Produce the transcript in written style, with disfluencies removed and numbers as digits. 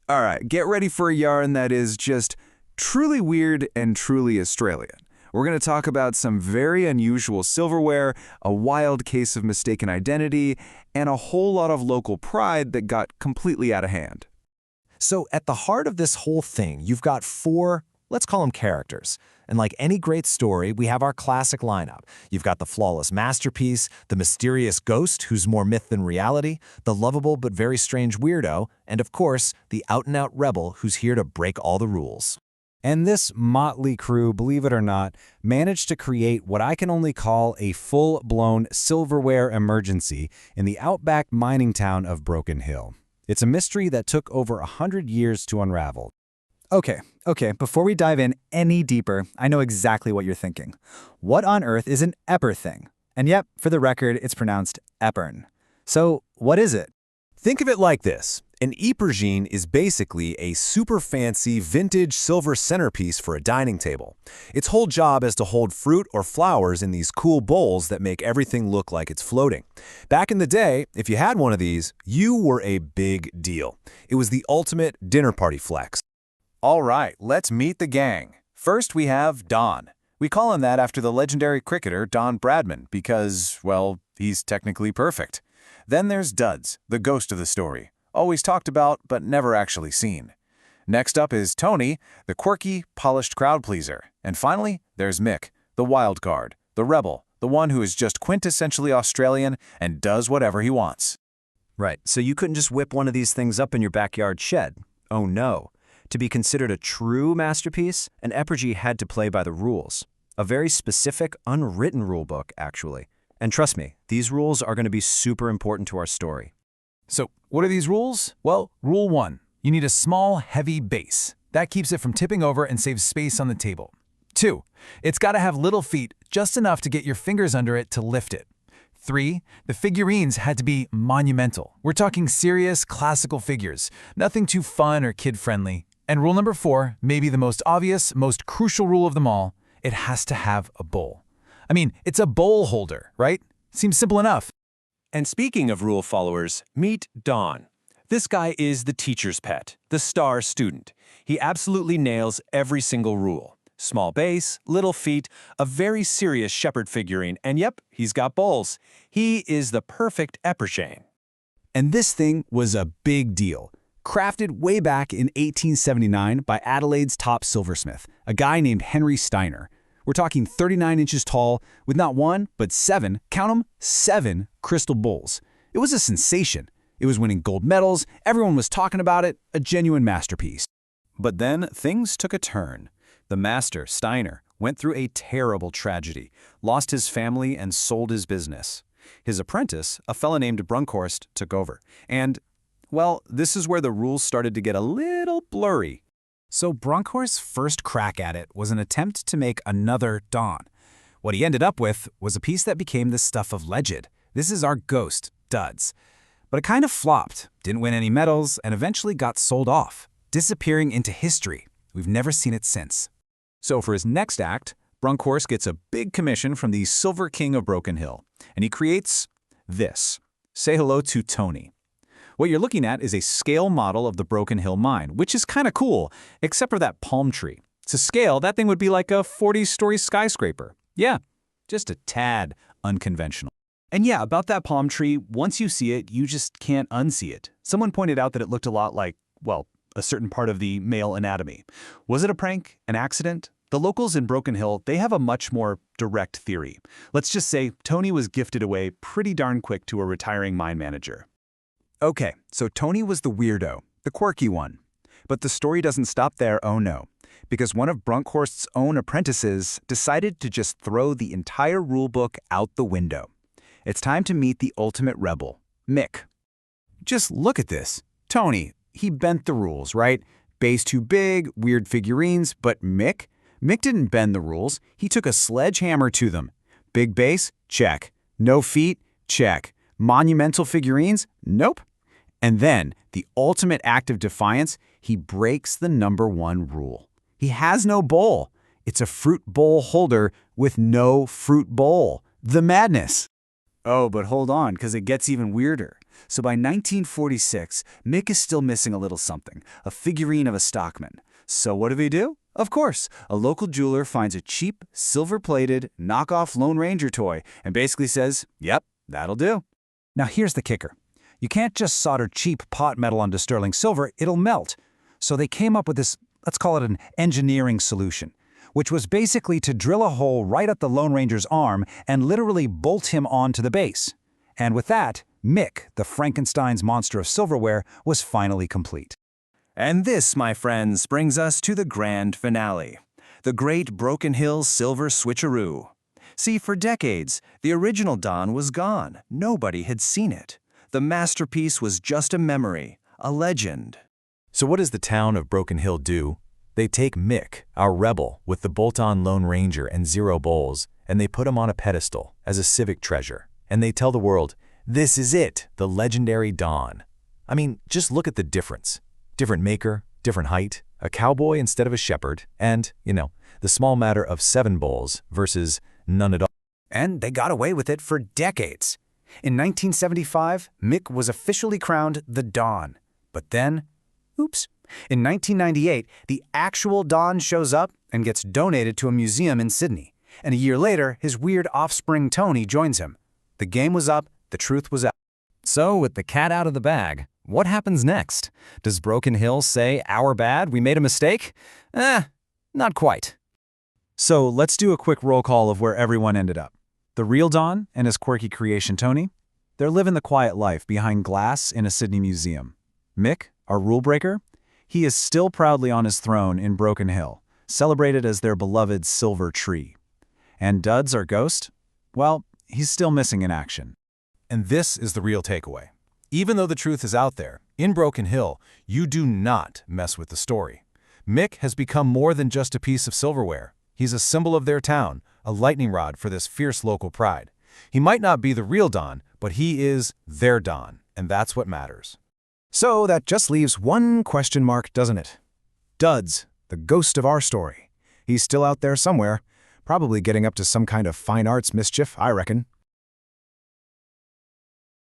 All right, get ready for a yarn that is just truly weird and truly Australian. We're going to talk about some very unusual silverware, a wild case of mistaken identity, and a whole lot of local pride that got completely out of hand. So at the heart of this whole thing, you've got four, let's call them characters. And like any great story, we have our classic lineup. You've got the flawless masterpiece, the mysterious ghost who's more myth than reality, the lovable but very strange weirdo, and of course, the out-and-out rebel who's here to break all the rules. And this motley crew, believe it or not, managed to create what I can only call a full-blown silverware emergency in the outback mining town of Broken Hill. It's a mystery that took over 100 years to unravel. Okay, before we dive in any deeper, I know exactly what you're thinking. What on earth is an Epper thing? And yep, for the record, it's pronounced Epern. So, what is it? Think of it like this. An Ypergine is basically a super fancy vintage silver centerpiece for a dining table. Its whole job is to hold fruit or flowers in these cool bowls that make everything look like it's floating. Back in the day, if you had one of these, you were a big deal. It was the ultimate dinner party flex. All right, let's meet the gang. First, we have Don. We call him that after the legendary cricketer Don Bradman because, well, he's technically perfect. Then there's Duds, the ghost of the story. Always talked about, but never actually seen. Next up is Tony, the quirky, polished crowd pleaser. And finally, there's Mick, the wild card, the rebel, the one who is just quintessentially Australian and does whatever he wants. Right, so you couldn't just whip one of these things up in your backyard shed. Oh no. To be considered a true masterpiece, an Eppergy had to play by the rules. A very specific, unwritten rule book, actually. And trust me, these rules are going to be super important to our story. So, what are these rules? Well, Rule 1. You need a small, heavy base. That keeps it from tipping over and saves space on the table. 2. It's got to have little feet, just enough to get your fingers under it to lift it. 3. The figurines had to be monumental. We're talking serious, classical figures. Nothing too fun or kid-friendly. And rule number 4, maybe the most obvious, most crucial rule of them all, it has to have a bowl. I mean, it's a bowl holder, right? Seems simple enough. And speaking of rule followers, meet Don. This guy is the teacher's pet, the star student. He absolutely nails every single rule. Small base, little feet, a very serious shepherd figurine, and yep, he's got bowls. He is the perfect Eppergine. And this thing was a big deal. Crafted way back in 1879 by Adelaide's top silversmith, a guy named Henry Steiner. We're talking 39 inches tall, with not one, but 7, count them, 7 crystal bowls. It was a sensation. It was winning gold medals, everyone was talking about it, a genuine masterpiece. But then things took a turn. The master, Steiner, went through a terrible tragedy, lost his family and sold his business. His apprentice, a fella named Brunkhorst, took over. And, well, this is where the rules started to get a little blurry. So Brunkhorst's first crack at it was an attempt to make another Don. What he ended up with was a piece that became the stuff of legend. This is our ghost, Duds. But it kind of flopped, didn't win any medals, and eventually got sold off, disappearing into history. We've never seen it since. So for his next act, Brunkhorst gets a big commission from the Silver King of Broken Hill, and he creates this. Say hello to Tony. What you're looking at is a scale model of the Broken Hill mine, which is kind of cool, except for that palm tree. To scale, that thing would be like a 40-story skyscraper. Yeah, just a tad unconventional. And yeah, about that palm tree, once you see it, you just can't unsee it. Someone pointed out that it looked a lot like, well, a certain part of the male anatomy. Was it a prank? An accident? The locals in Broken Hill, they have a much more direct theory. Let's just say Tony was gifted away pretty darn quick to a retiring mine manager. Okay, so Tony was the weirdo, the quirky one. But the story doesn't stop there, oh no. Because one of Brunkhorst's own apprentices decided to just throw the entire rulebook out the window. It's time to meet the ultimate rebel, Mick. Just look at this. Tony, he bent the rules, right? Base too big, weird figurines, but Mick? Mick didn't bend the rules. He took a sledgehammer to them. Big base? Check. No feet? Check. Monumental figurines? Nope. And then, the ultimate act of defiance, he breaks the #1 rule. He has no bowl. It's a fruit bowl holder with no fruit bowl. The madness. Oh, but hold on, because it gets even weirder. So by 1946, Mick is still missing a little something, a figurine of a stockman. So what do? Of course, a local jeweler finds a cheap, silver-plated, knockoff Lone Ranger toy and basically says, yep, that'll do. Now here's the kicker. You can't just solder cheap pot metal onto sterling silver, it'll melt. So they came up with this, let's call it an engineering solution, which was basically to drill a hole right at the Lone Ranger's arm and literally bolt him onto the base. And with that, Mick, the Frankenstein's monster of silverware, was finally complete. And this, my friends, brings us to the grand finale, the great Broken Hill Silver Switcheroo. See, for decades, the original Don was gone. Nobody had seen it. The masterpiece was just a memory, a legend. So what does the town of Broken Hill do? They take Mick, our rebel, with the bolt-on Lone Ranger and Zero Bowls, and they put him on a pedestal as a civic treasure. And they tell the world, this is it, the legendary Don. I mean, just look at the difference. Different maker, different height, a cowboy instead of a shepherd, and, the small matter of 7 bowls versus none at all. And they got away with it for decades. In 1975, Mick was officially crowned the Don. But then, oops. In 1998, the actual Don shows up and gets donated to a museum in Sydney. And a year later, his weird offspring Tony joins him. The game was up, the truth was out. So, with the cat out of the bag, what happens next? Does Broken Hill say, our bad, we made a mistake? Not quite. So let's do a quick roll call of where everyone ended up. The real Don and his quirky creation Tony, they're living the quiet life behind glass in a Sydney museum. Mick, our rule breaker, he is still proudly on his throne in Broken Hill, celebrated as their beloved silver tree. And Duds, our ghost, well, he's still missing in action. And this is the real takeaway. Even though the truth is out there, in Broken Hill, you do not mess with the story. Mick has become more than just a piece of silverware. He's a symbol of their town, a lightning rod for this fierce local pride. He might not be the real Don, but he is their Don, and that's what matters. So that just leaves one question mark, doesn't it? Duds, the ghost of our story. He's still out there somewhere, probably getting up to some kind of fine arts mischief, I reckon.